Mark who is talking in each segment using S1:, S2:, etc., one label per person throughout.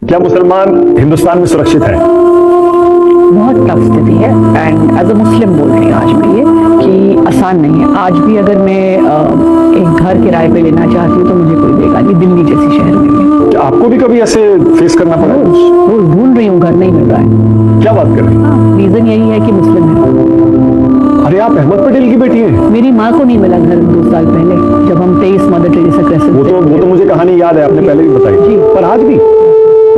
S1: क्या मुसलमान हिंदुस्तान में सुरक्षित है?
S2: बहुत टफ स्थिति है एंड एज अ मुस्लिम बोल रही हूँ आज भी ये कि आसान नहीं है। आज भी अगर मैं एक घर किराए पे लेना चाहती हूँ तो मुझे कोई देगा नहीं, दिल्ली जैसी शहर में भी।
S1: क्या आपको भी कभी ऐसे फेस करना पड़ा है?
S2: रोज ढूंढ रही हूँ, घर नहीं मिल रहा है।
S1: क्या बात कर रही हैं?
S2: रीजन यही है कि मुस्लिम है।
S1: अरे आप अहमद पटेल की बेटी हैं?
S2: मेरी माँ को नहीं मिला घर 2 साल पहले, जब हम 23 मदर टेरेसा क्रेसेंट
S1: वो तो मुझे कहानी याद है, आपने पहले भी बताई
S2: जी।
S1: पर आज भी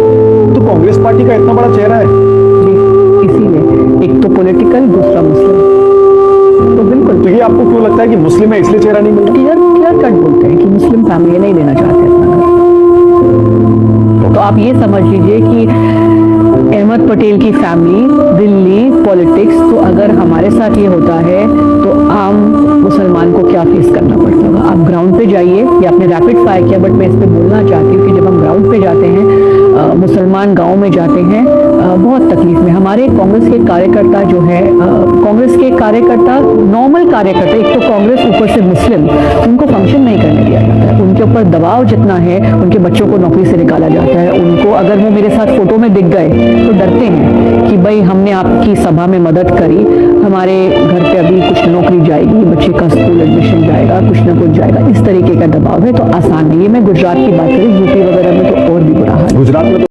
S1: तो कांग्रेस पार्टी का इतना बड़ा चेहरा है।
S2: जी, इसीलिए एक तो पॉलिटिकल, दूसरा मुस्लिम। तो बिल्कुल
S1: तो ये आपको क्यों लगता है कि मुस्लिम है इसलिए चेहरा नहीं मिल रहा?
S2: क्लियर कट बोलते हैं कि मुस्लिम फैमिली नहीं देना चाहते अपना घर। तो आप ये समझ लीजिए कि अहमद पटेल की फैमिली, दिल्ली, पॉलिटिक्स, तो अगर हमारे साथ ये होता है तो आम मुसलमान को क्या फेस करना पड़ता होगा। आप ग्राउंड पे जाइए, ये आपने रैपिड फायर किया बट मैं इस पर बोलना चाहती हूँ कि जब हम ग्राउंड पे जाते हैं, मुसलमान गांव में जाते हैं, बहुत तकलीफ में हमारे कांग्रेस के कार्यकर्ता जो है, कांग्रेस के कार्यकर्ता, नॉर्मल कार्यकर्ता, एक तो कांग्रेस ऊपर से मुस्लिम, उनको फंक्शन नहीं करने दिया जाता है। उनके ऊपर दबाव जितना है, उनके बच्चों को नौकरी से निकाला जाता है। उनको अगर वो मेरे साथ फोटो में दिख गए तो डरते हैं कि भाई हमने आपकी सभा में मदद करी, हमारे घर पे अभी कुछ नौकरी जाएगी, बच्चे का स्कूल एडमिशन जाएगा, कुछ ना कुछ जाएगा, इस तरीके का दबाव है। तो आसान नहीं है। मैं गुजरात की बात करूँ, यूपी वगैरह में तो और भी बुरा हाल है।
S1: गुजरात में तो